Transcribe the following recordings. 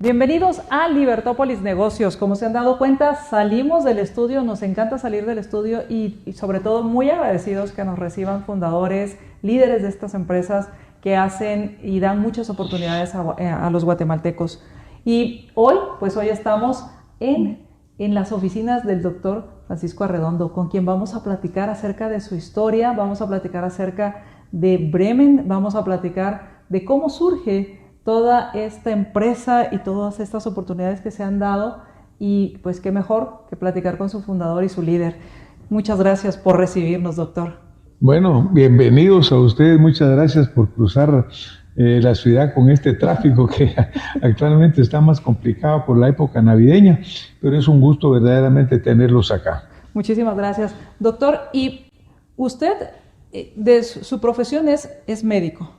Bienvenidos a Libertópolis Negocios. Como se han dado cuenta, salimos del estudio, nos encanta salir del estudio y sobre todo muy agradecidos que nos reciban fundadores, líderes de estas empresas que hacen y dan muchas oportunidades a los guatemaltecos. Y hoy estamos en las oficinas del doctor Francisco Arredondo, con quien vamos a platicar acerca de su historia, vamos a platicar acerca de Bremen, vamos a platicar de cómo surge toda esta empresa y todas estas oportunidades que se han dado, y pues qué mejor que platicar con su fundador y su líder. Muchas gracias por recibirnos, doctor. Bueno, bienvenidos a ustedes, muchas gracias por cruzar la ciudad con este tráfico que actualmente está más complicado por la época navideña, pero es un gusto verdaderamente tenerlos acá. Muchísimas gracias, doctor. Y usted, de su profesión es médico.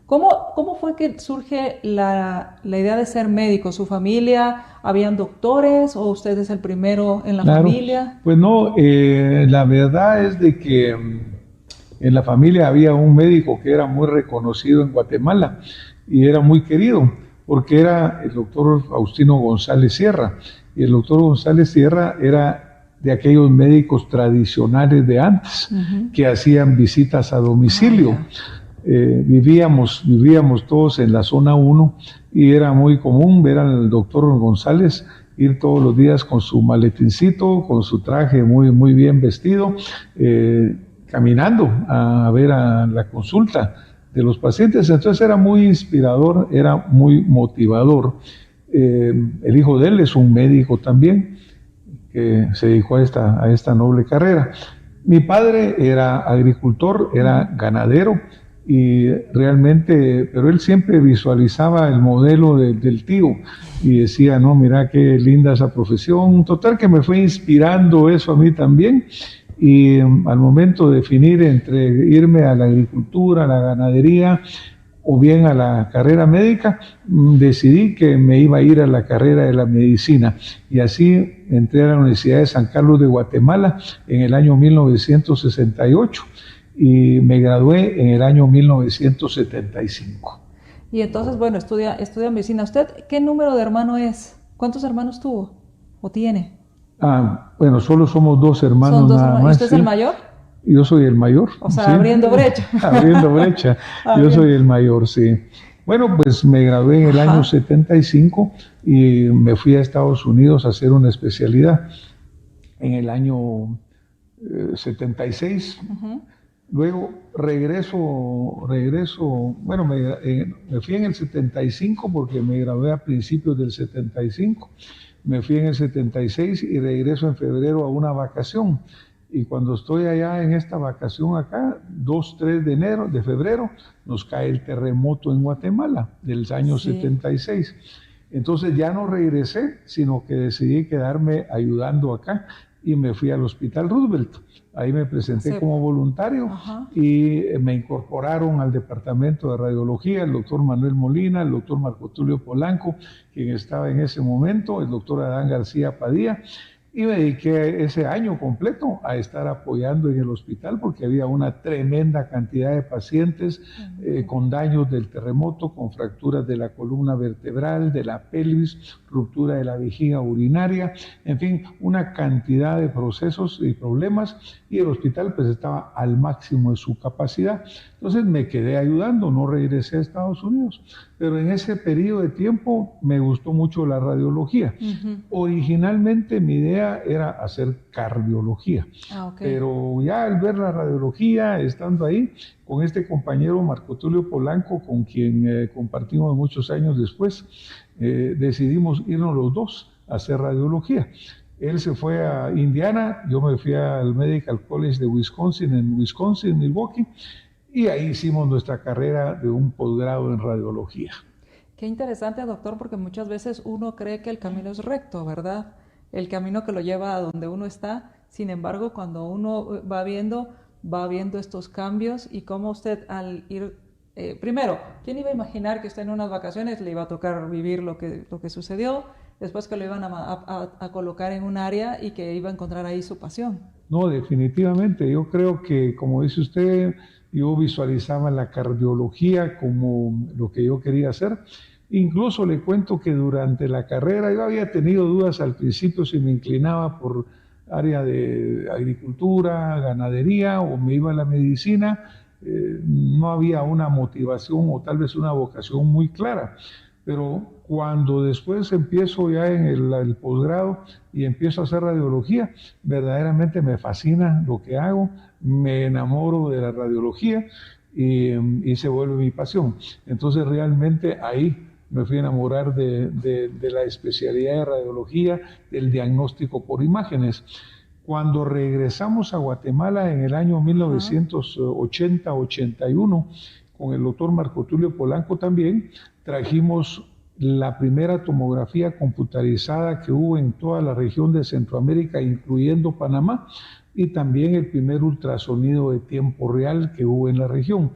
¿Cómo fue que surge la idea de ser médico? ¿Su familia, habían doctores o usted es el primero en la familia? Pues no, la verdad es de que en la familia había un médico que era muy reconocido en Guatemala y era muy querido porque era el doctor Faustino González Sierra. Y el doctor González Sierra era de aquellos médicos tradicionales de antes que hacían visitas a domicilio. Vivíamos todos en la zona 1 y era muy común ver al doctor González ir todos los días con su maletincito, con su traje muy bien vestido, caminando a ver a la consulta de los pacientes. Entonces era muy inspirador, era muy motivador. El hijo de él es un médico también que se dedicó a esta noble carrera. Mi padre era agricultor, era ganadero, y realmente, pero él siempre visualizaba el modelo del tío y decía, no, mira qué linda esa profesión. Total que me fue inspirando eso a mí también, y al momento de definir entre irme a la agricultura, a la ganadería o bien a la carrera médica, decidí que me iba a ir a la carrera de la medicina, y así entré a la Universidad de San Carlos de Guatemala en el año 1968 y me gradué en el año 1975. Y entonces, bueno, estudia medicina. ¿Usted qué número de hermano es? ¿Cuántos hermanos tuvo o tiene? Bueno, solo somos dos hermanos. ¿Son dos nada hermanos? más. ¿Usted es el mayor? Yo soy el mayor. O sea, sí. abriendo brecha. Abriendo brecha. Yo soy el mayor, sí. Bueno, pues me gradué en el año 75 y me fui a Estados Unidos a hacer una especialidad en el año 76. Luego regreso, bueno, me fui en el 75 porque me gradué a principios del 75. Me fui en el 76 y regreso en febrero a una vacación. Y cuando estoy allá en esta vacación acá, 2-3 de febrero, nos cae el terremoto en Guatemala del año 76. Entonces ya no regresé, sino que decidí quedarme ayudando acá y me fui al Hospital Roosevelt. Ahí me presenté como voluntario y me incorporaron al departamento de radiología el doctor Manuel Molina, el doctor Marco Tulio Polanco, quien estaba en ese momento, el doctor Adán García Padilla, y me dediqué ese año completo a estar apoyando en el hospital porque había una tremenda cantidad de pacientes con daños del terremoto, con fracturas de la columna vertebral, de la pelvis, ruptura de la vejiga urinaria, en fin, una cantidad de procesos y problemas, y el hospital pues estaba al máximo de su capacidad. Entonces me quedé ayudando, no regresé a Estados Unidos, pero en ese periodo de tiempo me gustó mucho la radiología. Originalmente mi idea era hacer cardiología, pero ya al ver la radiología, estando ahí con este compañero Marco Tulio Polanco, con quien compartimos muchos años después, decidimos irnos los dos a hacer radiología. Él se fue a Indiana, yo me fui al Medical College de Wisconsin, en Milwaukee, y ahí hicimos nuestra carrera de un posgrado en radiología. Qué interesante, doctor, porque muchas veces uno cree que el camino es recto, ¿verdad? El camino que lo lleva a donde uno está. Sin embargo, cuando uno va viendo estos cambios y cómo usted al ir... primero, ¿quién iba a imaginar que usted en unas vacaciones le iba a tocar vivir lo que sucedió? Después que lo iban a colocar en un área y que iba a encontrar ahí su pasión. No, definitivamente. Yo creo que, como dice usted, yo visualizaba la cardiología como lo que yo quería hacer. Incluso le cuento que durante la carrera yo había tenido dudas al principio si me inclinaba por área de agricultura, ganadería o me iba a la medicina. No había una motivación o tal vez una vocación muy clara. Pero cuando después empiezo ya en el posgrado y empiezo a hacer radiología, verdaderamente me fascina lo que hago, me enamoro de la radiología y se vuelve mi pasión. Entonces realmente ahí me fui a enamorar de la especialidad de radiología, del diagnóstico por imágenes. Cuando regresamos a Guatemala en el año 1980-81, con el doctor Marco Tulio Polanco también, trajimos la primera tomografía computarizada que hubo en toda la región de Centroamérica, incluyendo Panamá, y también el primer ultrasonido de tiempo real que hubo en la región.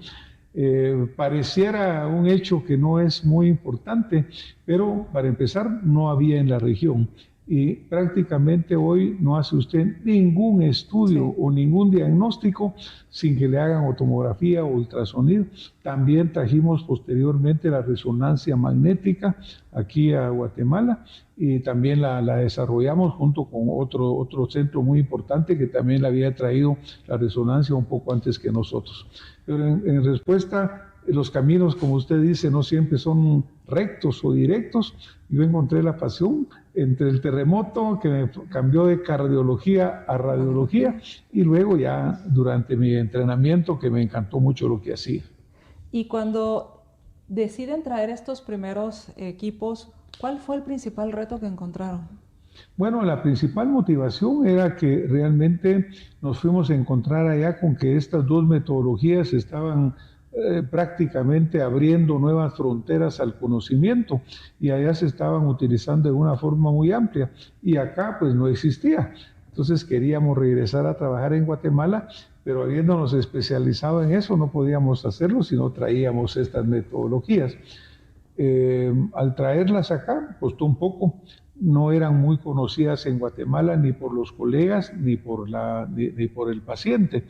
Pareciera un hecho que no es muy importante, pero para empezar no había en la región. Y prácticamente hoy no hace usted ningún estudio o ningún diagnóstico sin que le hagan tomografía o ultrasonido. También trajimos posteriormente la resonancia magnética aquí a Guatemala y también la desarrollamos junto con otro centro muy importante que también la había traído la resonancia un poco antes que nosotros. Pero en respuesta, los caminos, como usted dice, no siempre son rectos o directos. Yo encontré la pasión entre el terremoto que me cambió de cardiología a radiología y luego ya durante mi entrenamiento que me encantó mucho lo que hacía. Y cuando deciden traer estos primeros equipos, ¿cuál fue el principal reto que encontraron? Bueno, la principal motivación era que realmente nos fuimos a encontrar allá con que estas dos metodologías estaban prácticamente abriendo nuevas fronteras al conocimiento y allá se estaban utilizando de una forma muy amplia y acá pues no existía. Entonces queríamos regresar a trabajar en Guatemala, pero habiéndonos especializado en eso no podíamos hacerlo si no traíamos estas metodologías. Al traerlas acá costó un poco, no eran muy conocidas en Guatemala ni por los colegas ni por el paciente.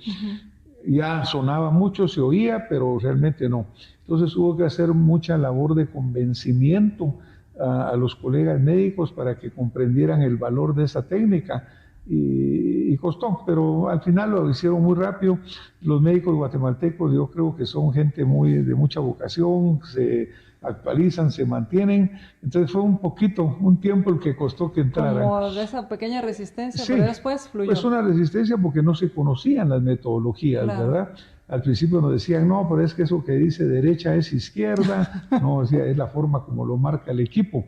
Ya sonaba mucho, se oía, pero realmente no. Entonces hubo que hacer mucha labor de convencimiento a los colegas médicos para que comprendieran el valor de esa técnica y costó, pero al final lo hicieron muy rápido. Los médicos guatemaltecos yo creo que son gente de mucha vocación, se actualizan, se mantienen, entonces fue un tiempo el que costó que entraran. Como de esa pequeña resistencia, sí, pero después fluyó. Pues una resistencia porque no se conocían las metodologías, claro. ¿Verdad? Al principio nos decían, no, pero es que eso que dice derecha es izquierda, no, o sea, es la forma como lo marca el equipo.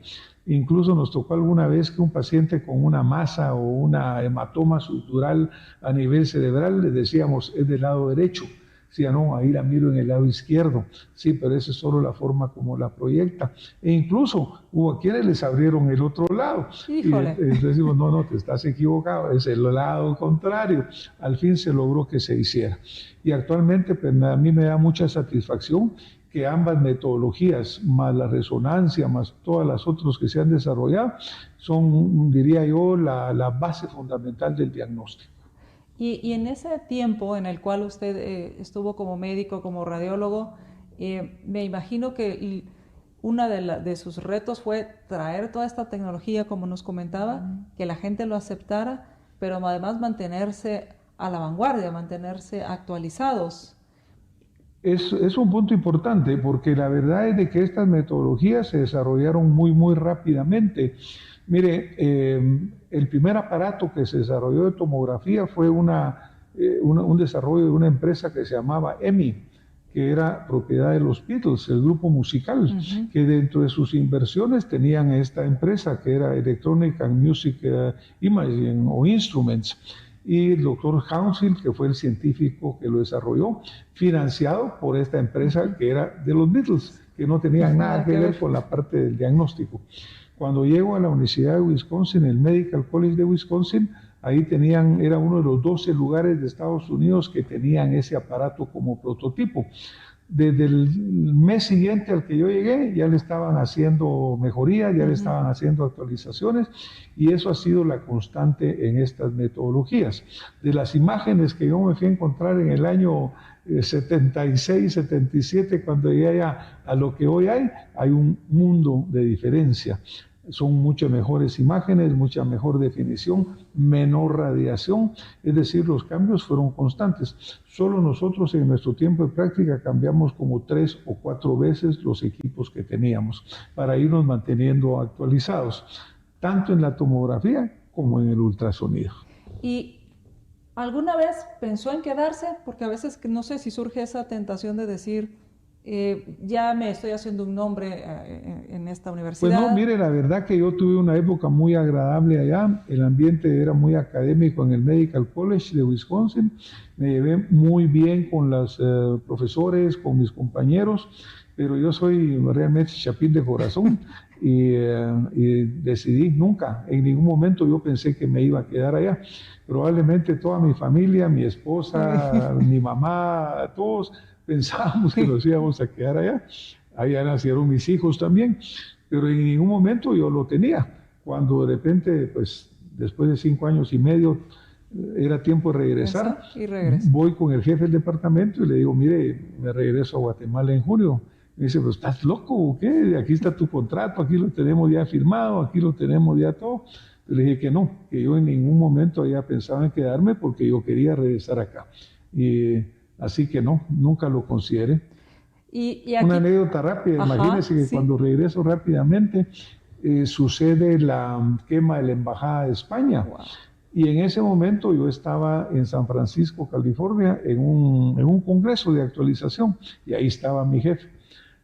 Incluso nos tocó alguna vez que un paciente con una masa o una hematoma sutural a nivel cerebral, le decíamos, es del lado derecho. Decía, no, ahí la miro en el lado izquierdo. Sí, pero esa es solo la forma como la proyecta. E incluso hubo quienes les abrieron el otro lado. Híjole. Y decimos, no, te estás equivocado, es el lado contrario. Al fin se logró que se hiciera. Y actualmente pues, a mí me da mucha satisfacción que ambas metodologías, más la resonancia, más todas las otras que se han desarrollado, son, diría yo, la base fundamental del diagnóstico. Y en ese tiempo en el cual usted estuvo como médico, como radiólogo, me imagino que uno de sus retos fue traer toda esta tecnología, como nos comentaba, que la gente lo aceptara, pero además mantenerse a la vanguardia, mantenerse actualizados. Es un punto importante porque la verdad es de que estas metodologías se desarrollaron muy rápidamente. Mire, el primer aparato que se desarrolló de tomografía fue un desarrollo de una empresa que se llamaba EMI, que era propiedad de los Beatles, el grupo musical, que dentro de sus inversiones tenían esta empresa que era Electronic and Music Imaging o Instruments. Y el doctor Hounsfield, que fue el científico que lo desarrolló, financiado por esta empresa que era de los Beatles, que no tenía nada que ver con la parte del diagnóstico. Cuando llego a la Universidad de Wisconsin, el Medical College de Wisconsin, ahí era uno de los 12 lugares de Estados Unidos que tenían ese aparato como prototipo. Desde el mes siguiente al que yo llegué, ya le estaban haciendo mejorías, ya le estaban haciendo actualizaciones, y eso ha sido la constante en estas metodologías. De las imágenes que yo me fui a encontrar en el año 76, 77, cuando llegué a lo que hoy hay un mundo de diferencia. Son muchas mejores imágenes, mucha mejor definición, menor radiación, es decir, los cambios fueron constantes. Solo nosotros en nuestro tiempo de práctica cambiamos como 3 o 4 veces los equipos que teníamos para irnos manteniendo actualizados, tanto en la tomografía como en el ultrasonido. ¿Y alguna vez pensó en quedarse? Porque a veces no sé si surge esa tentación de decir, ya me estoy haciendo un nombre en esta universidad. Pues no, mire, la verdad que yo tuve una época muy agradable allá, el ambiente era muy académico en el Medical College de Wisconsin, me llevé muy bien con los profesores, con mis compañeros, pero yo soy realmente chapín de corazón y decidí nunca, en ningún momento yo pensé que me iba a quedar allá. Probablemente toda mi familia, mi esposa, mi mamá, todos pensábamos que nos íbamos a quedar allá. Allá nacieron mis hijos también, pero en ningún momento yo lo tenía. Cuando de repente, pues después de 5 años y medio, era tiempo de regresar, voy con el jefe del departamento y le digo, mire, me regreso a Guatemala en junio. Me dice, pero ¿estás loco o qué? Aquí está tu contrato, aquí lo tenemos ya firmado, aquí lo tenemos ya todo. Le dije que no, que yo en ningún momento había pensado en quedarme porque yo quería regresar acá. Así que no, nunca lo consideré. Y aquí, una anécdota rápida, imagínense que cuando regreso rápidamente sucede la quema de la Embajada de España. Wow. Y en ese momento yo estaba en San Francisco, California, en un congreso de actualización, y ahí estaba mi jefe.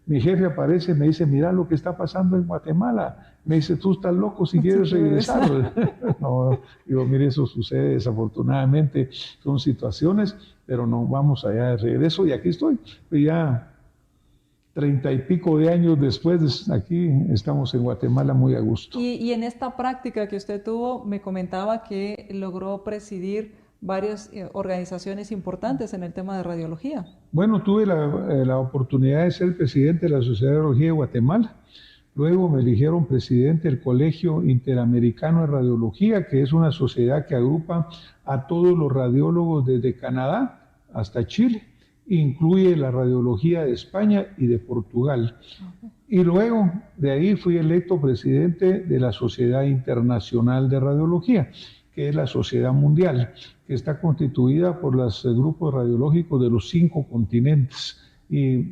Mi jefe aparece y me dice, mira lo que está pasando en Guatemala. Me dice, tú estás loco si quieres regresar. No, digo, mire, eso sucede desafortunadamente, son situaciones, pero no, vamos allá de regreso y aquí estoy. Ya 30 y pico de años después, aquí estamos en Guatemala muy a gusto. Y en esta práctica que usted tuvo, me comentaba que logró presidir varias organizaciones importantes en el tema de radiología. Bueno, tuve la oportunidad de ser presidente de la Sociedad de Radiología de Guatemala. Luego me eligieron presidente del Colegio Interamericano de Radiología, que es una sociedad que agrupa a todos los radiólogos desde Canadá hasta Chile. Incluye la radiología de España y de Portugal. Y luego de ahí fui electo presidente de la Sociedad Internacional de Radiología, que es la sociedad mundial, que está constituida por los grupos radiológicos de los 5 continentes. Y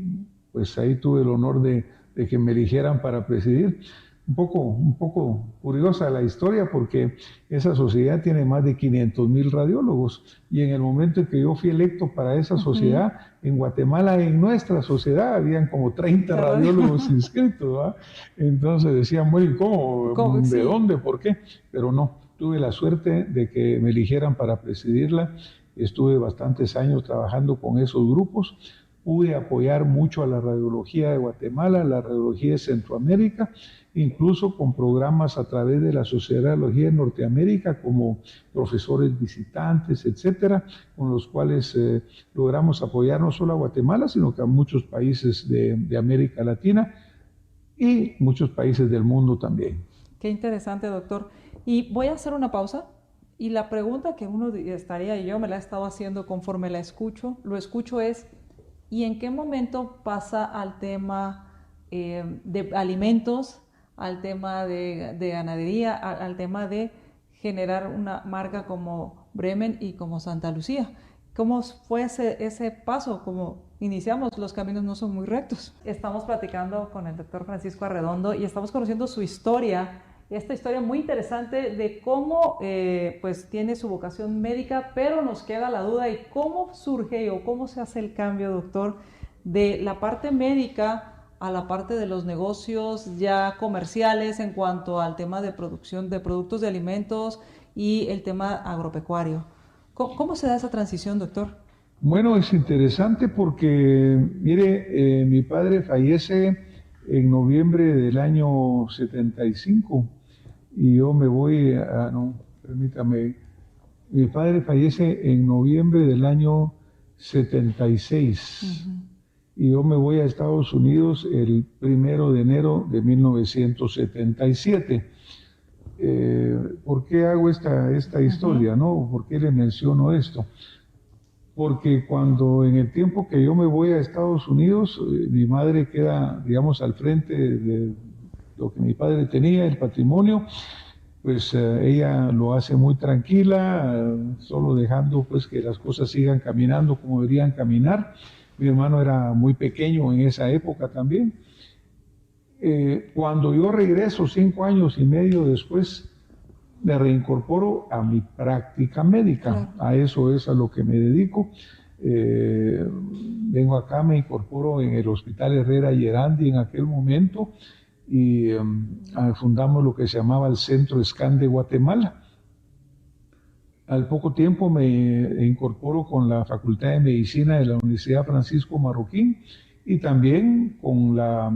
pues ahí tuve el honor de que me eligieran para presidir. Un poco curiosa la historia porque esa sociedad tiene más de 500,000 radiólogos y en el momento en que yo fui electo para esa sociedad, en Guatemala, en nuestra sociedad, habían como 30 radiólogos inscritos, ¿verdad? Entonces decían, bueno, ¿cómo? ¿De dónde? ¿Por qué? Pero no, tuve la suerte de que me eligieran para presidirla. Estuve bastantes años trabajando con esos grupos. Pude apoyar mucho a la radiología de Guatemala, la radiología de Centroamérica, incluso con programas a través de la Sociedad de Radiología de Norteamérica, como profesores visitantes, etcétera, con los cuales logramos apoyar no solo a Guatemala, sino que a muchos países de América Latina y muchos países del mundo también. Qué interesante, doctor. Y voy a hacer una pausa. Y la pregunta que uno estaría, y yo me la he estado haciendo conforme lo escucho es, ¿y en qué momento pasa al tema de alimentos, al tema de ganadería, al tema de generar una marca como Bremen y como Santa Lucía? ¿Cómo fue ese paso? Como iniciamos, los caminos no son muy rectos. Estamos platicando con el doctor Francisco Arredondo y estamos conociendo su historia, esta historia muy interesante de cómo pues tiene su vocación médica, pero nos queda la duda de cómo surge o cómo se hace el cambio, doctor, de la parte médica a la parte de los negocios ya comerciales en cuanto al tema de producción de productos de alimentos y el tema agropecuario. ¿Cómo se da esa transición, doctor? Bueno, es interesante porque, mire, mi padre fallece en noviembre del año 75 y yo me voy a, no, permítame, mi padre fallece en noviembre del año 76. y yo me voy a Estados Unidos el 1 de enero de 1977. ¿Por qué hago esta historia, no? ¿Por qué le menciono esto? Porque cuando en el tiempo que yo me voy a Estados Unidos, mi madre queda, digamos, al frente de lo que mi padre tenía, el patrimonio, pues ella lo hace muy tranquila, solo dejando pues que las cosas sigan caminando como deberían caminar. Mi hermano era muy pequeño en esa época también. Cuando yo regreso 5 años y medio después, me reincorporo a mi práctica médica. Claro. A eso es a lo que me dedico. Vengo acá, me incorporo en el Hospital Herrera Yerandi en aquel momento y fundamos lo que se llamaba el Centro Scan de Guatemala. Al poco tiempo me incorporo con la Facultad de Medicina de la Universidad Francisco Marroquín y también con la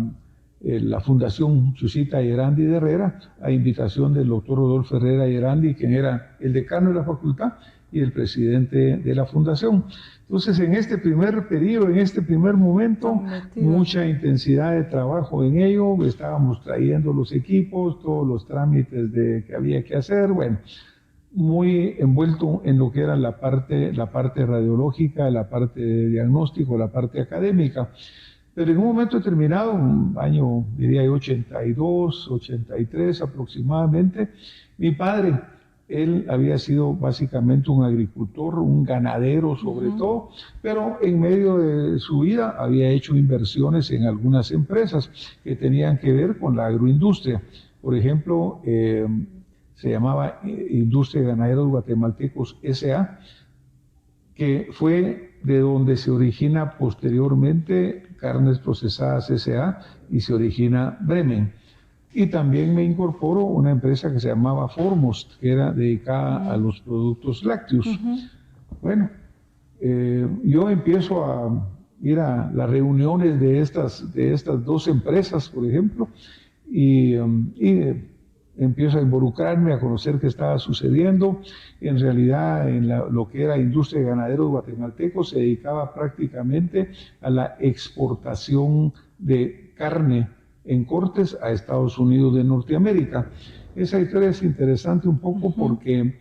Fundación Chusita Yerandi de Herrera, a invitación del doctor Rodolfo Herrera Yerandi, quien era el decano de la facultad y el presidente de la fundación. Entonces, en este primer periodo, en este primer momento, mucha intensidad de trabajo en ello, estábamos trayendo los equipos, todos los trámites que había que hacer, bueno, muy envuelto en lo que era la parte radiológica, la parte de diagnóstico, la parte académica. Pero en un momento determinado, un año, diría yo, 82, 83 aproximadamente, mi padre, él había sido básicamente un agricultor, un ganadero sobre todo, pero en medio de su vida había hecho inversiones en algunas empresas que tenían que ver con la agroindustria. Por ejemplo, se llamaba Industria de Ganaderos Guatemaltecos S.A., que fue de donde se origina posteriormente Carnes Procesadas S.A. y se origina Bremen. Y también me incorporó una empresa que se llamaba Foremost, que era dedicada a los productos lácteos. Bueno, yo empiezo a ir a las reuniones de estas dos empresas, por ejemplo, y empiezo a involucrarme, a conocer qué estaba sucediendo. En realidad, en lo que era Industria de Ganaderos Guatemaltecos, se dedicaba prácticamente a la exportación de carne en cortes a Estados Unidos de Norteamérica. Esa historia es interesante un poco porque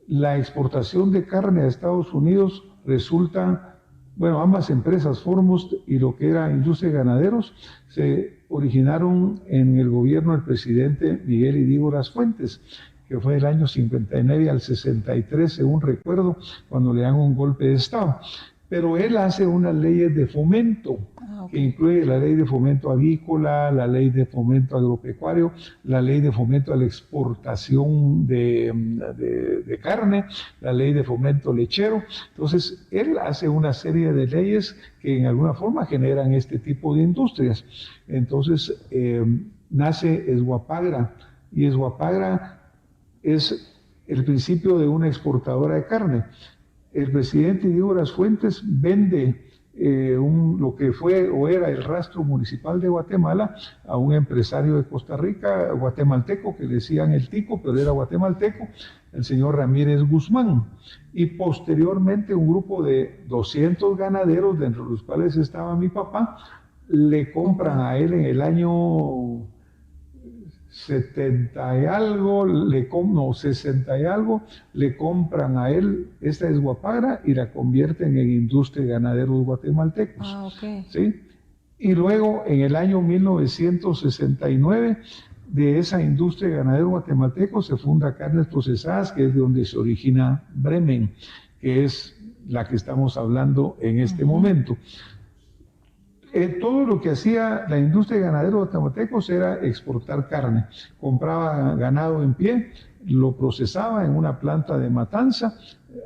la exportación de carne a Estados Unidos resulta, bueno, ambas empresas, Foremost y lo que era Industria de Ganaderos, se originaron en el gobierno del presidente Miguel Idígoras Fuentes, que fue del año 59 al 63, según recuerdo, cuando le dan un golpe de Estado. Pero él hace unas leyes de fomento, que incluye la ley de fomento avícola, la ley de fomento agropecuario, la ley de fomento a la exportación de carne, la ley de fomento lechero. Entonces, él hace una serie de leyes que en alguna forma generan este tipo de industrias. Entonces, nace Esguapagra, y Esguapagra es el principio de una exportadora de carne. El presidente Idígoras Fuentes vende lo que fue o era el rastro municipal de Guatemala a un empresario de Costa Rica, guatemalteco, que decían el tico, pero era guatemalteco, el señor Ramírez Guzmán. Y posteriormente un grupo de 200 ganaderos, dentro de los cuales estaba mi papá, le compran a él en el año 70 y algo, 60 y algo, le compran a él esta Esguapagra y la convierten en Industria de Ganaderos Guatemaltecos. ¿Sí? Y luego, en el año 1969, de esa Industria de Ganaderos Guatemaltecos se funda Carnes Procesadas, que es de donde se origina Bremen, que es la que estamos hablando en este momento. Todo lo que hacía la industria de ganaderos guatemaltecos era exportar carne. Compraba ganado en pie, lo procesaba en una planta de matanza,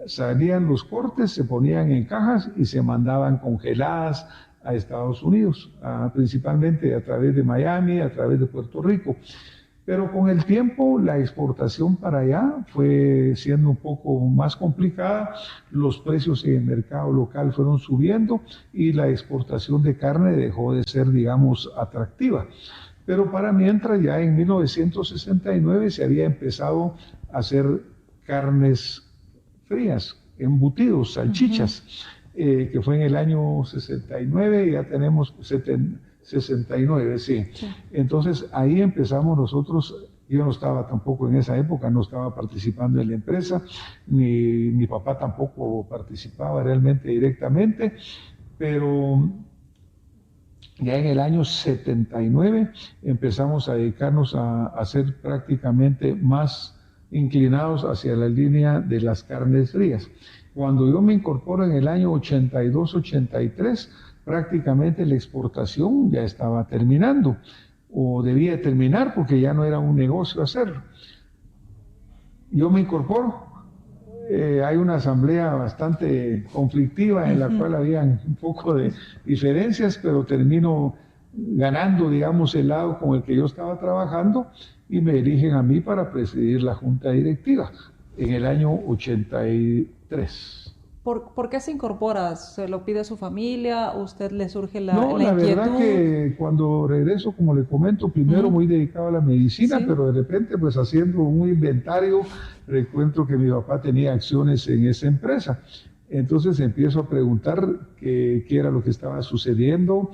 salían los cortes, se ponían en cajas y se mandaban congeladas a Estados Unidos, principalmente a través de Miami, a través de Puerto Rico. Pero con el tiempo la exportación para allá fue siendo un poco más complicada, los precios en el mercado local fueron subiendo y la exportación de carne dejó de ser, digamos, atractiva. Pero para mientras, ya en 1969 se había empezado a hacer carnes frías, embutidos, salchichas. que fue en el año 69, y ya tenemos 69, sí. Entonces ahí empezamos nosotros. Yo no estaba tampoco en esa época, no estaba participando en la empresa, ni mi papá tampoco participaba realmente directamente, pero ya en el año 79 empezamos a dedicarnos a ser prácticamente más inclinados hacia la línea de las carnes frías. Cuando yo me incorporo en el año 82-83, prácticamente la exportación ya estaba terminando, o debía terminar porque ya no era un negocio hacerlo. Yo me incorporo, hay una asamblea bastante conflictiva en la cual había un poco de diferencias, pero termino ganando, digamos, el lado con el que yo estaba trabajando, y me eligen a mí para presidir la junta directiva en el año 83. ¿Por qué se incorpora? ¿Se lo pide su familia? ¿Usted le surge la No, la inquietud? verdad que cuando regreso, como le comento, primero muy dedicado a la medicina, Sí. pero de repente, pues haciendo un inventario, recuerdo que mi papá tenía acciones en esa empresa. Entonces empiezo a preguntar qué era lo que estaba sucediendo.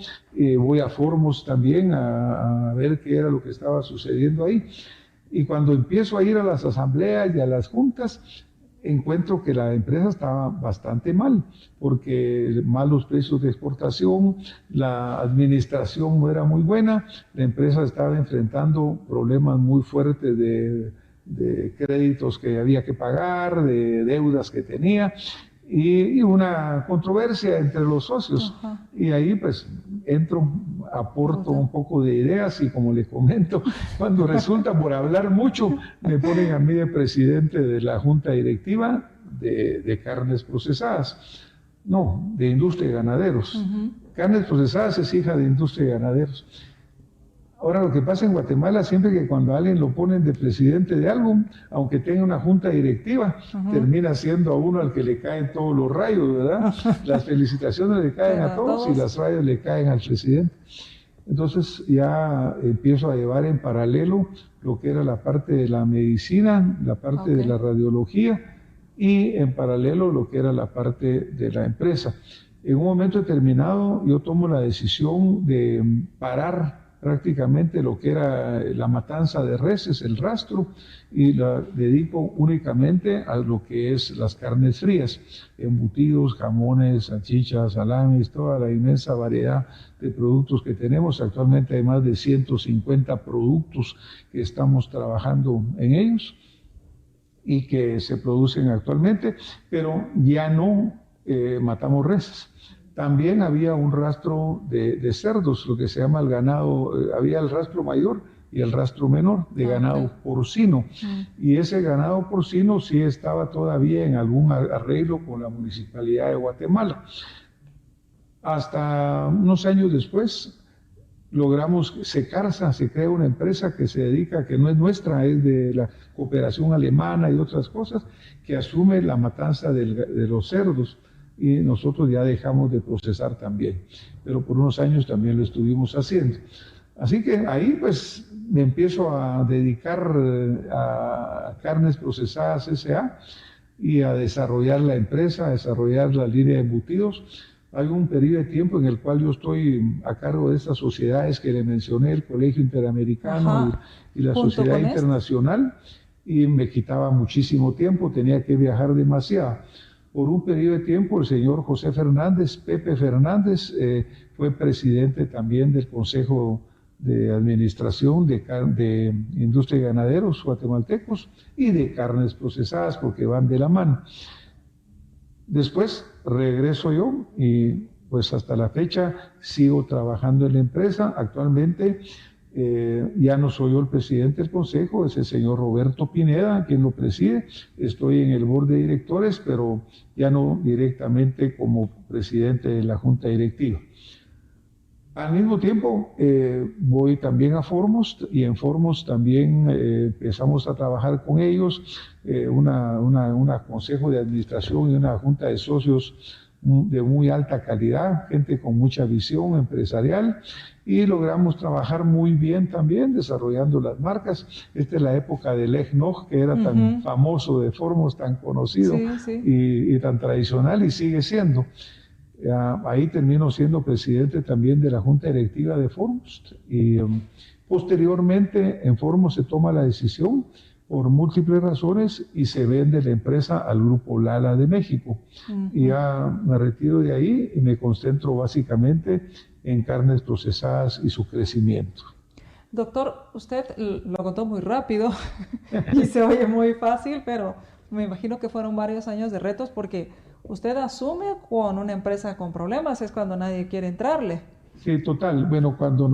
Voy a Formos también a ver qué era lo que estaba sucediendo ahí. Y cuando empiezo a ir a las asambleas y a las juntas, encuentro que la empresa estaba bastante mal, porque malos precios de exportación, la administración no era muy buena, la empresa estaba enfrentando problemas muy fuertes de créditos que había que pagar, de deudas que tenía, y una controversia entre los socios. Ajá. Y ahí pues entro, aporto un poco de ideas, y como les comento, cuando resulta por hablar mucho, me ponen a mí de presidente de la junta directiva de carnes procesadas. No, de industria y ganaderos. Carnes procesadas es hija de industria y ganaderos. Ahora, lo que pasa en Guatemala, siempre que cuando a alguien lo ponen de presidente de algo, aunque tenga una junta directiva, termina siendo a uno al que le caen todos los rayos, ¿verdad? Las felicitaciones le caen a todos y las rayos le caen al presidente. Entonces ya empiezo a llevar en paralelo lo que era la parte de la medicina, la parte de la radiología, y en paralelo lo que era la parte de la empresa. En un momento determinado yo tomo la decisión de parar prácticamente lo que era la matanza de reses, el rastro, y la dedico únicamente a lo que es las carnes frías, embutidos, jamones, salchichas, salamis, toda la inmensa variedad de productos que tenemos. Actualmente hay más de 150 productos que estamos trabajando en ellos y que se producen actualmente, pero ya no matamos reses. También había un rastro de cerdos, lo que se llama el ganado, había el rastro mayor y el rastro menor de ganado porcino. Y ese ganado porcino sí estaba todavía en algún arreglo con la Municipalidad de Guatemala. Hasta unos años después logramos Secarsa, se crea una empresa que se dedica, que no es nuestra, es de la cooperación alemana y otras cosas, que asume la matanza de los cerdos. Y nosotros ya dejamos de procesar también, pero por unos años también lo estuvimos haciendo. Así que ahí pues me empiezo a dedicar a carnes procesadas S.A. y a desarrollar la empresa, a desarrollar la línea de embutidos. Hay un periodo de tiempo en el cual yo estoy a cargo de estas sociedades que le mencioné, el Colegio Interamericano y la Sociedad Internacional, y me quitaba muchísimo tiempo, tenía que viajar demasiado. Por un periodo de tiempo, el señor José Fernández, Pepe Fernández, fue presidente también del Consejo de Administración de Industria y Ganaderos guatemaltecos y de carnes procesadas, porque van de la mano. Después regreso yo y pues hasta la fecha sigo trabajando en la empresa. Actualmente ya no soy yo el presidente del consejo, es el señor Roberto Pineda quien lo preside. Estoy en el board de directores, pero ya no directamente como presidente de la junta directiva. Al mismo tiempo voy también a Formos, y en Formos también empezamos a trabajar con ellos, una consejo de administración y una junta de socios de muy alta calidad, gente con mucha visión empresarial, y logramos trabajar muy bien también desarrollando las marcas. Esta es la época del eggnog, que era tan famoso de Formos, tan conocido y tan tradicional, y sigue siendo. Ahí termino siendo presidente también de la Junta Directiva de Formost y posteriormente en Formost se toma la decisión por múltiples razones y se vende la empresa al Grupo Lala de México. Y ya me retiro de ahí y me concentro básicamente en carnes procesadas y su crecimiento. Doctor, usted lo contó muy rápido y se oye muy fácil, pero me imagino que fueron varios años de retos porque usted asume con una empresa con problemas, es cuando nadie quiere entrarle. Sí, total. Bueno, cuando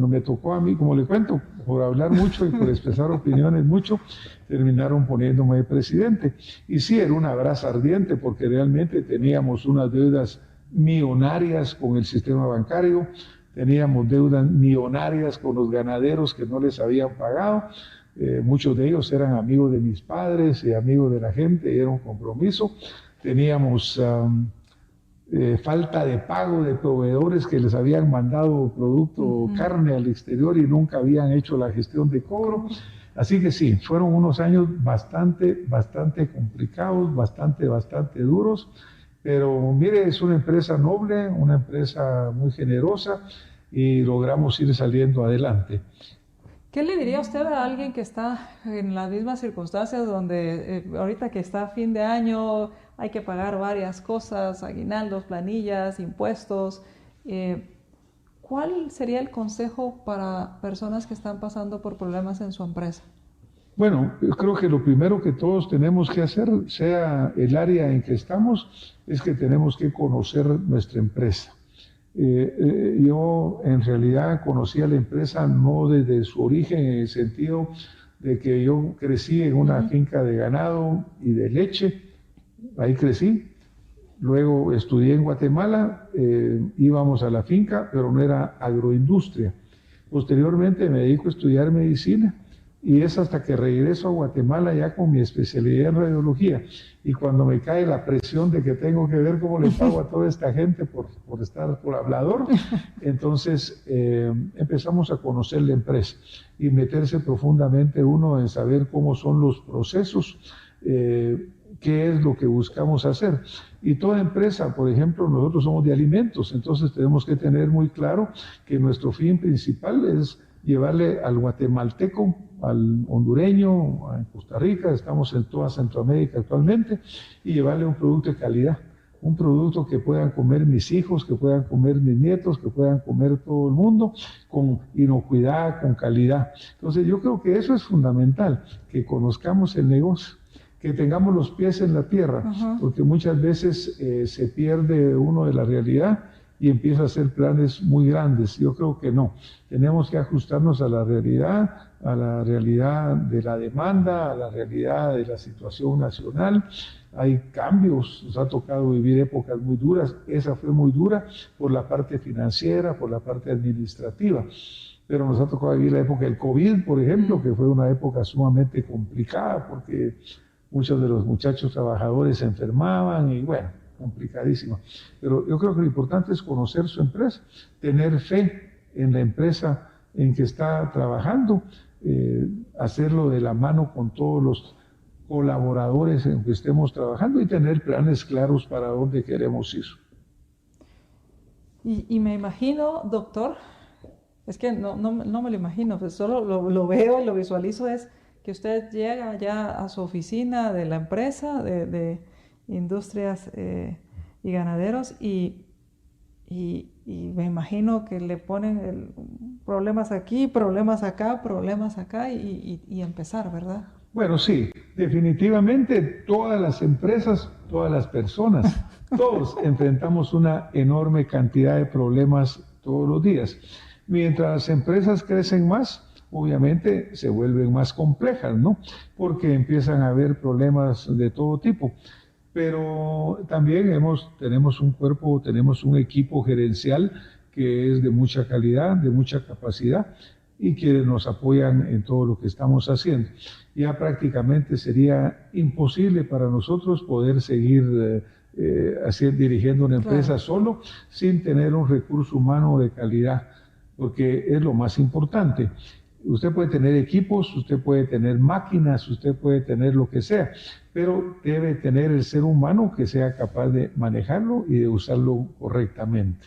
me tocó a mí, como le cuento, por hablar mucho y por expresar opiniones mucho, terminaron poniéndome de presidente. Y sí, era una brasa ardiente porque realmente teníamos unas deudas millonarias con el sistema bancario, teníamos deudas millonarias con los ganaderos que no les habían pagado. Muchos de ellos eran amigos de mis padres y amigos de la gente, y era un compromiso. Teníamos falta de pago de proveedores que les habían mandado producto, carne al exterior y nunca habían hecho la gestión de cobro. Así que sí, fueron unos años bastante complicados, bastante duros, pero mire, es una empresa noble, una empresa muy generosa y logramos ir saliendo adelante. ¿Qué le diría usted a alguien que está en las mismas circunstancias donde ahorita que está a fin de año hay que pagar varias cosas, aguinaldos, planillas, impuestos? ¿Cuál sería el consejo para personas que están pasando por problemas en su empresa? Bueno, yo creo que lo primero que todos tenemos que hacer, sea el área en que estamos, es que tenemos que conocer nuestra empresa. Yo en realidad conocí a la empresa no desde su origen, en el sentido de que yo crecí en una finca de ganado y de leche, ahí crecí. Luego estudié en Guatemala, íbamos a la finca, pero no era agroindustria. Posteriormente me dedico a estudiar medicina y es hasta que regreso a Guatemala ya con mi especialidad en radiología. Y cuando me cae la presión de que tengo que ver cómo le pago a toda esta gente por estar por hablador, entonces empezamos a conocer la empresa y meterse profundamente uno en saber cómo son los procesos, qué es lo que buscamos hacer. Y toda empresa, por ejemplo, nosotros somos de alimentos, entonces tenemos que tener muy claro que nuestro fin principal es llevarle al guatemalteco, al hondureño, en Costa Rica, estamos en toda Centroamérica actualmente, y llevarle un producto de calidad, un producto que puedan comer mis hijos, que puedan comer mis nietos, que puedan comer todo el mundo, con inocuidad, con calidad. Entonces yo creo que eso es fundamental, que conozcamos el negocio, que tengamos los pies en la tierra, porque muchas veces se pierde uno de la realidad y empieza a hacer planes muy grandes. Yo creo que no. Tenemos que ajustarnos a la realidad de la demanda, a la realidad de la situación nacional. Hay cambios, nos ha tocado vivir épocas muy duras. Esa fue muy dura por la parte financiera, por la parte administrativa. Pero nos ha tocado vivir la época del COVID, por ejemplo, que fue una época sumamente complicada porque muchos de los muchachos trabajadores se enfermaban y bueno, complicadísimo. Pero yo creo que lo importante es conocer su empresa, tener fe en la empresa en que está trabajando, hacerlo de la mano con todos los colaboradores en que estemos trabajando y tener planes claros para dónde queremos ir. Y me imagino, doctor, es que no me lo imagino, pues solo lo veo y lo visualizo, es que usted llega ya a su oficina de la empresa de industrias y ganaderos y me imagino que le ponen problemas aquí, problemas acá y empezar, ¿verdad? Bueno, sí, definitivamente todas las empresas, todas las personas, todos enfrentamos una enorme cantidad de problemas todos los días. Mientras las empresas crecen más, obviamente se vuelven más complejas, ¿no? Porque empiezan a haber problemas de todo tipo. Pero también tenemos un equipo gerencial que es de mucha calidad, de mucha capacidad y que nos apoyan en todo lo que estamos haciendo. Ya prácticamente sería imposible para nosotros poder seguir dirigiendo una empresa solo sin tener un recurso humano de calidad, porque es lo más importante. Usted puede tener equipos, usted puede tener máquinas, usted puede tener lo que sea, pero debe tener el ser humano que sea capaz de manejarlo y de usarlo correctamente.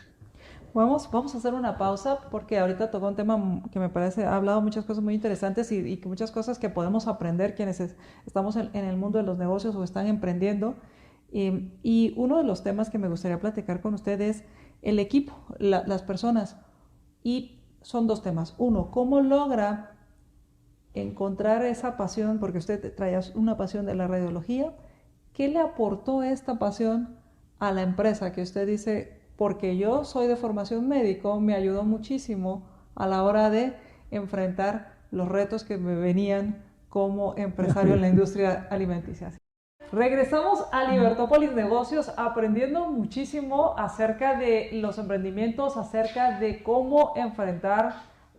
Vamos a hacer una pausa porque ahorita tocó un tema que me parece, ha hablado muchas cosas muy interesantes y que muchas cosas que podemos aprender quienes estamos en el mundo de los negocios o están emprendiendo. Y uno de los temas que me gustaría platicar con usted es el equipo, las personas. Y son dos temas. Uno, ¿cómo logra encontrar esa pasión? Porque usted traía una pasión de la radiología. ¿Qué le aportó esta pasión a la empresa? Que usted dice, porque yo soy de formación médico, me ayudó muchísimo a la hora de enfrentar los retos que me venían como empresario en la industria alimenticia. Regresamos a Libertópolis Negocios aprendiendo muchísimo acerca de los emprendimientos, acerca de cómo enfrentar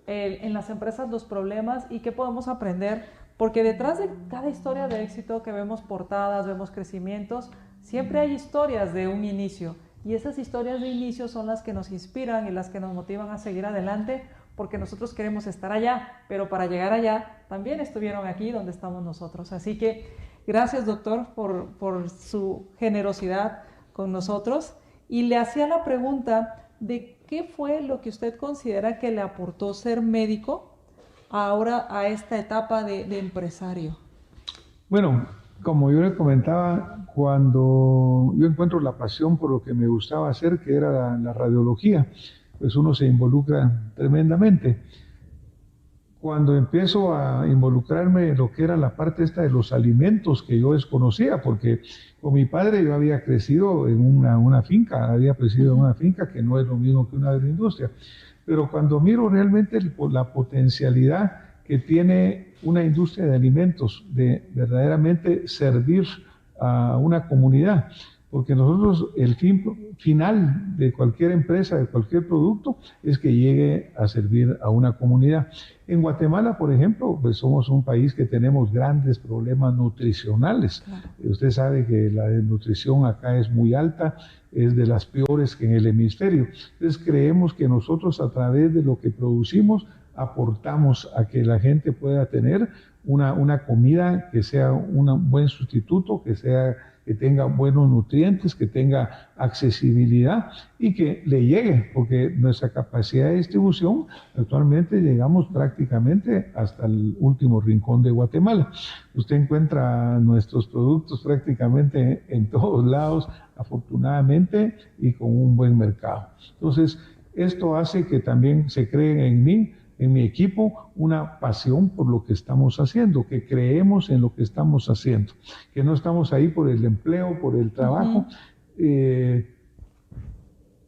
en las empresas los problemas y qué podemos aprender, porque detrás de cada historia de éxito que vemos portadas, vemos crecimientos, siempre hay historias de un inicio y esas historias de inicio son las que nos inspiran y las que nos motivan a seguir adelante porque nosotros queremos estar allá, pero para llegar allá también estuvieron aquí donde estamos nosotros. Así que gracias, doctor, por su generosidad con nosotros. Y le hacía la pregunta de qué fue lo que usted considera que le aportó ser médico ahora a esta etapa de empresario. Bueno, como yo le comentaba, cuando yo encuentro la pasión por lo que me gustaba hacer, que era la radiología, pues uno se involucra tremendamente. Cuando empiezo a involucrarme en lo que era la parte esta de los alimentos que yo desconocía, porque con mi padre yo había crecido en una finca, había crecido en una finca que no es lo mismo que una agroindustria, pero cuando miro realmente la potencialidad que tiene una industria de alimentos, de verdaderamente servir a una comunidad, porque nosotros el fin final de cualquier empresa, de cualquier producto, es que llegue a servir a una comunidad. En Guatemala, por ejemplo, pues somos un país que tenemos grandes problemas nutricionales. Claro. Usted sabe que la desnutrición acá es muy alta, es de las peores que en el hemisferio. Entonces creemos que nosotros a través de lo que producimos aportamos a que la gente pueda tener una comida que sea un buen sustituto, que tenga buenos nutrientes, que tenga accesibilidad y que le llegue, porque nuestra capacidad de distribución actualmente llegamos prácticamente hasta el último rincón de Guatemala. Usted encuentra nuestros productos prácticamente en todos lados, afortunadamente, y con un buen mercado. Entonces, esto hace que también se cree en mí, en mi equipo, una pasión por lo que estamos haciendo, que creemos en lo que estamos haciendo, que no estamos ahí por el empleo, por el trabajo.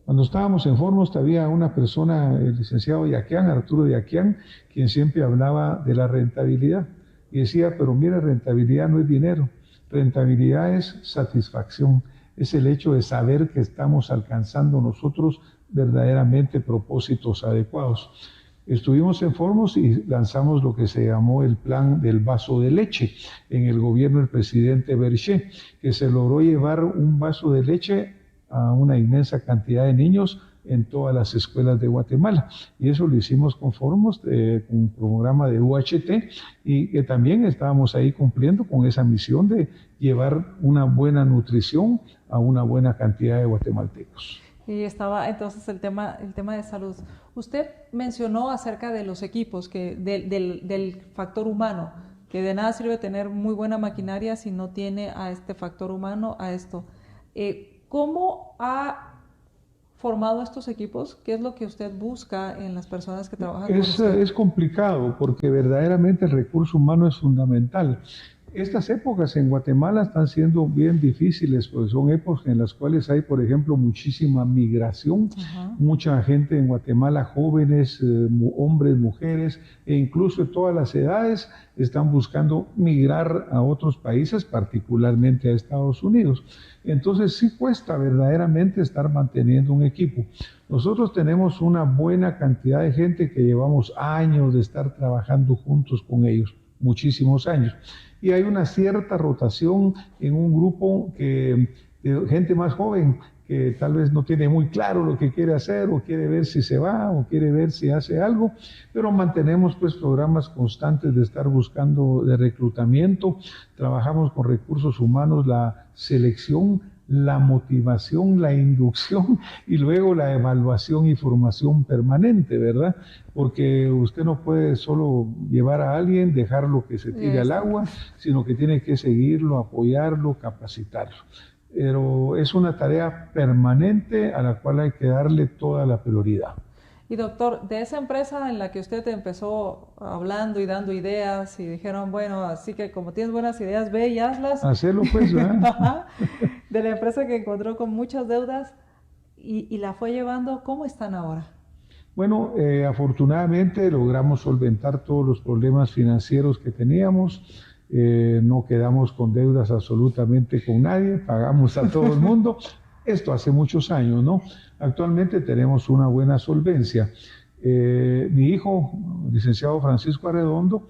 Cuando estábamos en Foremost había una persona, el licenciado Yaquian, Arturo Yaquian, quien siempre hablaba de la rentabilidad y decía, pero mira, rentabilidad no es dinero, rentabilidad es satisfacción, es el hecho de saber que estamos alcanzando nosotros verdaderamente propósitos adecuados. Estuvimos en Foremost y lanzamos lo que se llamó el plan del vaso de leche en el gobierno del presidente Berché, que se logró llevar un vaso de leche a una inmensa cantidad de niños en todas las escuelas de Guatemala. Y eso lo hicimos con Foremost, con un programa de UHT, y que también estábamos ahí cumpliendo con esa misión de llevar una buena nutrición a una buena cantidad de guatemaltecos. Y estaba entonces el tema de salud. Usted mencionó acerca de los equipos, del factor humano, que de nada sirve tener muy buena maquinaria si no tiene a este factor humano, a esto. ¿Cómo ha formado estos equipos? ¿Qué es lo que usted busca en las personas que trabajan con usted? Es complicado porque verdaderamente el recurso humano es fundamental. Estas épocas en Guatemala están siendo bien difíciles, pues son épocas en las cuales hay, por ejemplo, muchísima migración, mucha gente en Guatemala, jóvenes, hombres, mujeres, e incluso de todas las edades, están buscando migrar a otros países, particularmente a Estados Unidos. Entonces sí cuesta verdaderamente estar manteniendo un equipo. Nosotros tenemos una buena cantidad de gente que llevamos años de estar trabajando juntos con ellos, muchísimos años. Y hay una cierta rotación en un grupo de gente más joven que tal vez no tiene muy claro lo que quiere hacer, o quiere ver si se va, o quiere ver si hace algo, pero mantenemos pues programas constantes de estar buscando de reclutamiento, trabajamos con recursos humanos, la selección, la motivación, la inducción y luego la evaluación y formación permanente, ¿verdad? Porque usted no puede solo llevar a alguien, dejarlo que se tire al agua, sino que tiene que seguirlo, apoyarlo, capacitarlo. Pero es una tarea permanente a la cual hay que darle toda la prioridad. Y doctor, de esa empresa en la que usted empezó hablando y dando ideas y dijeron, bueno, así que como tienes buenas ideas, ve y hazlas. Hacerlo pues, ¿verdad? De la empresa que encontró con muchas deudas y la fue llevando, ¿cómo están ahora? Bueno, afortunadamente logramos solventar todos los problemas financieros que teníamos. No quedamos con deudas absolutamente con nadie, pagamos a todo el mundo. Esto hace muchos años, ¿no? Actualmente tenemos una buena solvencia. Mi hijo, licenciado Francisco Arredondo,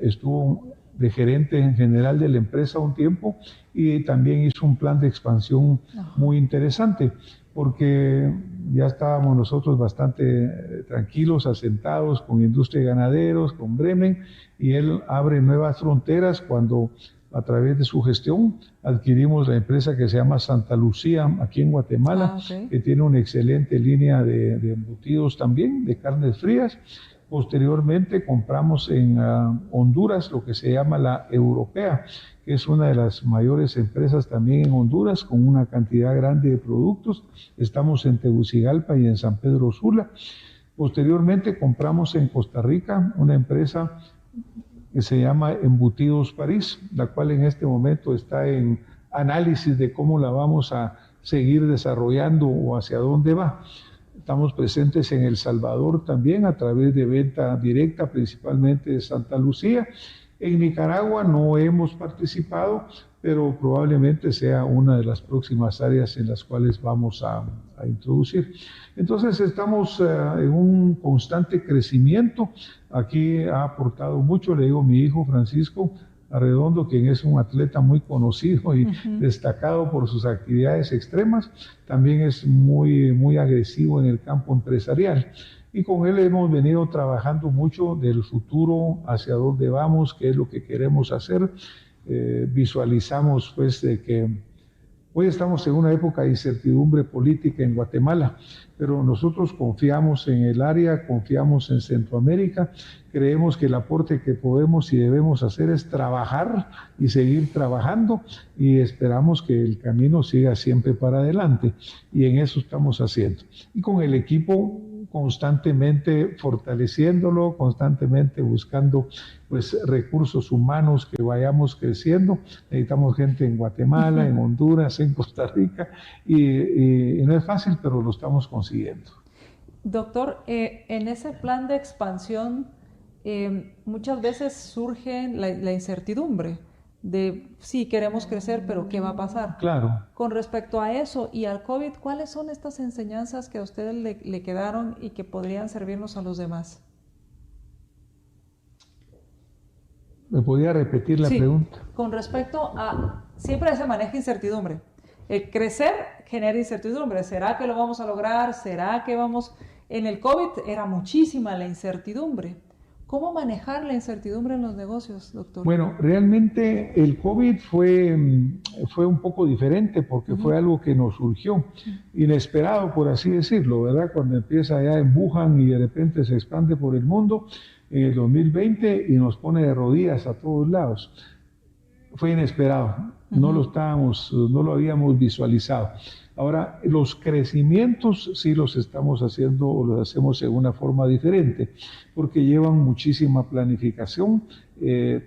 estuvo de gerente en general de la empresa un tiempo y también hizo un plan de expansión muy interesante, porque ya estábamos nosotros bastante tranquilos, asentados con industria y ganaderos, con Bremen, y él abre nuevas fronteras cuando a través de su gestión adquirimos la empresa que se llama Santa Lucía aquí en Guatemala, que tiene una excelente línea de embutidos también, de carnes frías. Posteriormente compramos en Honduras lo que se llama la Europea, que es una de las mayores empresas también en Honduras, con una cantidad grande de productos. Estamos en Tegucigalpa y en San Pedro Sula. Posteriormente compramos en Costa Rica una empresa que se llama Embutidos París, la cual en este momento está en análisis de cómo la vamos a seguir desarrollando o hacia dónde va. Estamos presentes en El Salvador también a través de venta directa, principalmente de Santa Lucía. En Nicaragua no hemos participado, pero probablemente sea una de las próximas áreas en las cuales vamos a introducir. Entonces estamos en un constante crecimiento. Aquí ha aportado mucho, le digo, mi hijo Francisco Arredondo, quien es un atleta muy conocido y destacado por sus actividades extremas, también es muy agresivo en el campo empresarial. Y con él hemos venido trabajando mucho del futuro, hacia dónde vamos, qué es lo que queremos hacer. Visualizamos pues de que hoy estamos en una época de incertidumbre política en Guatemala, pero nosotros confiamos en el área, confiamos en Centroamérica, creemos que el aporte que podemos y debemos hacer es trabajar y seguir trabajando, y esperamos que el camino siga siempre para adelante, y en eso estamos haciendo. Y con el equipo constantemente fortaleciéndolo, constantemente buscando pues recursos humanos que vayamos creciendo. Necesitamos gente en Guatemala, en Honduras, en Costa Rica, y no es fácil, pero lo estamos consiguiendo. Doctor, en ese plan de expansión muchas veces surge la incertidumbre de sí, queremos crecer, pero ¿qué va a pasar? Claro. Con respecto a eso y al COVID, ¿cuáles son estas enseñanzas que a ustedes le quedaron y que podrían servirnos a los demás? ¿Me podía repetir la pregunta? Con respecto a, siempre se maneja incertidumbre. El crecer genera incertidumbre. ¿Será que lo vamos a lograr? ¿Será que vamos...? En el COVID era muchísima la incertidumbre. ¿Cómo manejar la incertidumbre en los negocios, doctor? Bueno, realmente el COVID fue un poco diferente porque fue algo que nos surgió, inesperado por así decirlo, ¿verdad? Cuando empieza allá en Wuhan y de repente se expande por el mundo en el 2020 y nos pone de rodillas a todos lados. Fue inesperado, no lo habíamos visualizado. Ahora, los crecimientos sí los estamos haciendo o los hacemos de una forma diferente, porque llevan muchísima planificación.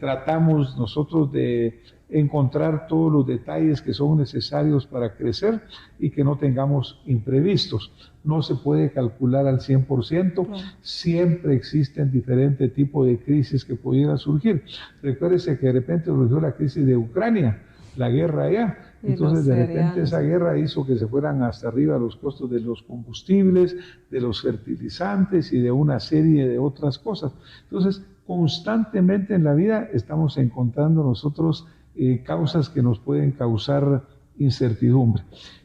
Tratamos nosotros de encontrar todos los detalles que son necesarios para crecer y que no tengamos imprevistos. No se puede calcular al 100%, siempre existen diferentes tipos de crisis que pudieran surgir. Recuérdese que de repente surgió la crisis de Ucrania, la guerra allá. Entonces de repente esa guerra hizo que se fueran hasta arriba los costos de los combustibles, de los fertilizantes y de una serie de otras cosas. Entonces constantemente en la vida estamos encontrando nosotros causas que nos pueden causar incertidumbre.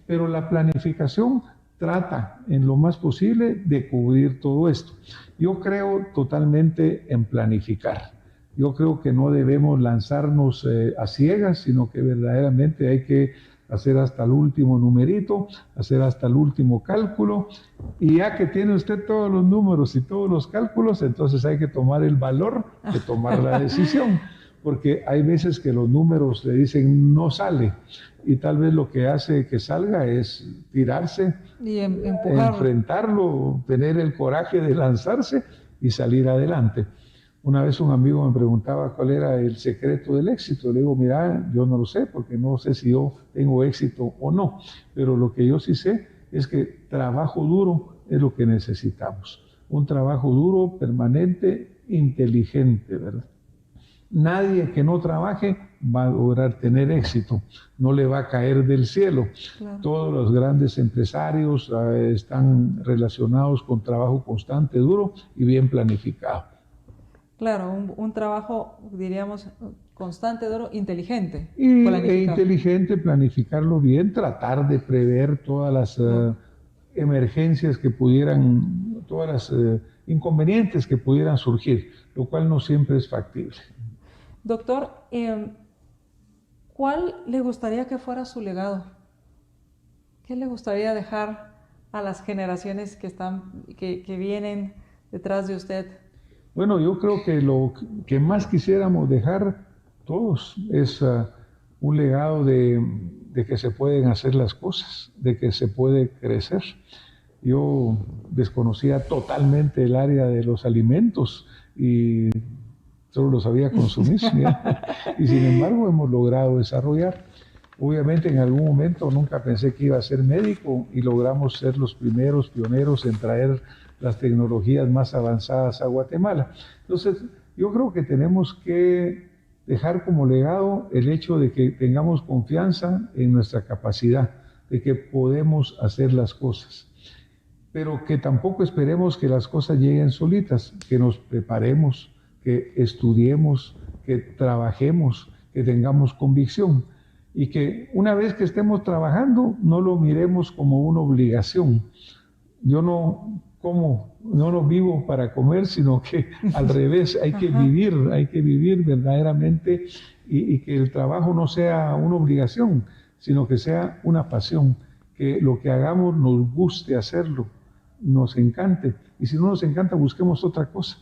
Pero la planificación trata en lo más posible de cubrir todo esto. Yo creo totalmente en planificar. Yo creo que no debemos lanzarnos a ciegas, sino que verdaderamente hay que hacer hasta el último numerito, hacer hasta el último cálculo, y ya que tiene usted todos los números y todos los cálculos, entonces hay que tomar el valor de tomar la decisión, porque hay veces que los números le dicen no sale, y tal vez lo que hace que salga es tirarse, y empujar, enfrentarlo, tener el coraje de lanzarse y salir adelante. Una vez un amigo me preguntaba cuál era el secreto del éxito. Le digo, mira, yo no lo sé, porque no sé si yo tengo éxito o no, pero lo que yo sí sé es que trabajo duro es lo que necesitamos. Un trabajo duro, permanente, inteligente, ¿verdad? Nadie que no trabaje va a lograr tener éxito, no le va a caer del cielo. Claro. Todos los grandes empresarios están relacionados con trabajo constante, duro y bien planificado. Claro, un trabajo, diríamos, constante, duro, inteligente. Inteligente, planificarlo bien, tratar de prever todas las emergencias que pudieran, todas las inconvenientes que pudieran surgir, lo cual no siempre es factible. Doctor, ¿cuál le gustaría que fuera su legado? ¿Qué le gustaría dejar a las generaciones que vienen detrás de usted? Bueno, yo creo que lo que más quisiéramos dejar todos es un legado de que se pueden hacer las cosas, de que se puede crecer. Yo desconocía totalmente el área de los alimentos y solo lo sabía consumir, y sin embargo hemos logrado desarrollar. Obviamente en algún momento nunca pensé que iba a ser médico y logramos ser los primeros pioneros en traer las tecnologías más avanzadas a Guatemala. Entonces, yo creo que tenemos que dejar como legado el hecho de que tengamos confianza en nuestra capacidad, de que podemos hacer las cosas, pero que tampoco esperemos que las cosas lleguen solitas, que nos preparemos, que estudiemos, que trabajemos, que tengamos convicción, y que una vez que estemos trabajando no lo miremos como una obligación. Yo no vivo para comer, sino que al revés, hay que vivir verdaderamente, y que el trabajo no sea una obligación, sino que sea una pasión, que lo que hagamos nos guste hacerlo, nos encante, y si no nos encanta busquemos otra cosa,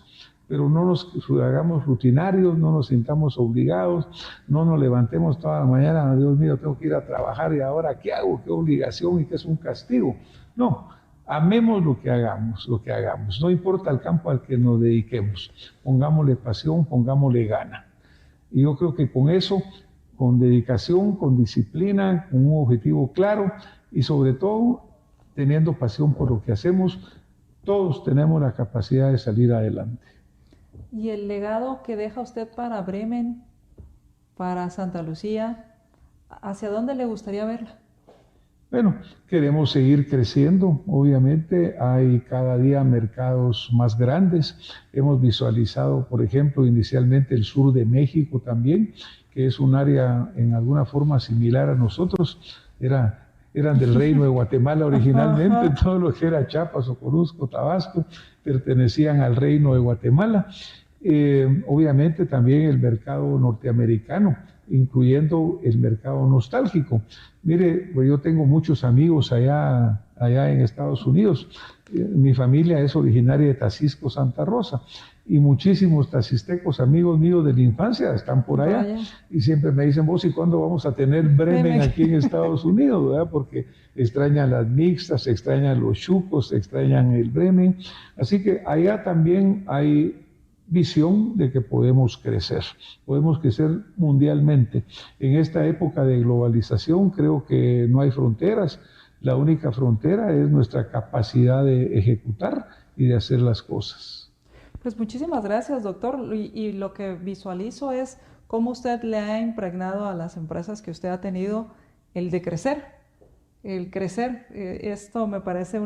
pero no nos hagamos rutinarios, no nos sintamos obligados, no nos levantemos toda la mañana, Dios mío, tengo que ir a trabajar y ahora ¿qué hago? ¿Qué obligación y qué es un castigo? No. Amemos lo que hagamos, no importa el campo al que nos dediquemos, pongámosle pasión, pongámosle gana. Y yo creo que con eso, con dedicación, con disciplina, con un objetivo claro y sobre todo teniendo pasión por lo que hacemos, todos tenemos la capacidad de salir adelante. ¿Y el legado que deja usted para Bremen, para Santa Lucía, hacia dónde le gustaría verla? Bueno, queremos seguir creciendo, obviamente hay cada día mercados más grandes. Hemos visualizado, por ejemplo, inicialmente el sur de México también, que es un área en alguna forma similar a nosotros. Eran del Reino de Guatemala originalmente, todo lo que era Chiapas, Socorusco, Tabasco, pertenecían al Reino de Guatemala. Obviamente también el mercado norteamericano, incluyendo el mercado nostálgico. Mire, pues yo tengo muchos amigos allá en Estados Unidos. Mi familia es originaria de Tacisco, Santa Rosa, y muchísimos tacistecos amigos míos de la infancia están por allá. Y siempre me dicen, vos, ¿y cuándo vamos a tener Bremen aquí en Estados Unidos? ¿Verdad? Porque extrañan las mixtas, extrañan los chucos, extrañan el Bremen. Así que allá también hay visión de que podemos crecer mundialmente. En esta época de globalización creo que no hay fronteras, la única frontera es nuestra capacidad de ejecutar y de hacer las cosas. Pues muchísimas gracias, doctor, y lo que visualizo es cómo usted le ha impregnado a las empresas que usted ha tenido el de crecer, esto me parece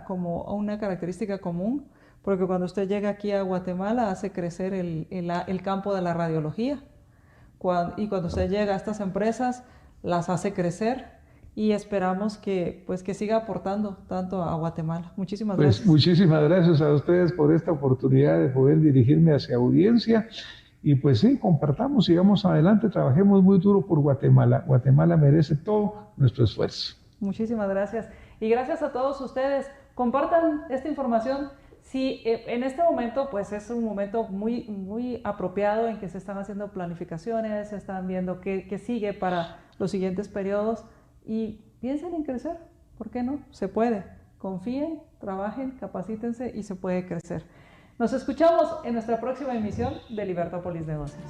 como una característica común, porque cuando usted llega aquí a Guatemala hace crecer el campo de la radiología, y cuando usted llega a estas empresas las hace crecer, y esperamos que siga aportando tanto a Guatemala. Muchísimas Pues gracias. muchísimas gracias a ustedes por esta oportunidad de poder dirigirme hacia audiencia y pues sí, compartamos, sigamos adelante, trabajemos muy duro por Guatemala. Guatemala merece todo nuestro esfuerzo. Muchísimas gracias. Y gracias a todos ustedes. Compartan esta información. Si en este momento, pues es un momento muy, muy apropiado en que se están haciendo planificaciones, se están viendo qué sigue para los siguientes periodos y piensen en crecer. ¿Por qué no? Se puede. Confíen, trabajen, capacítense y se puede crecer. Nos escuchamos en nuestra próxima emisión de Libertópolis Negocios.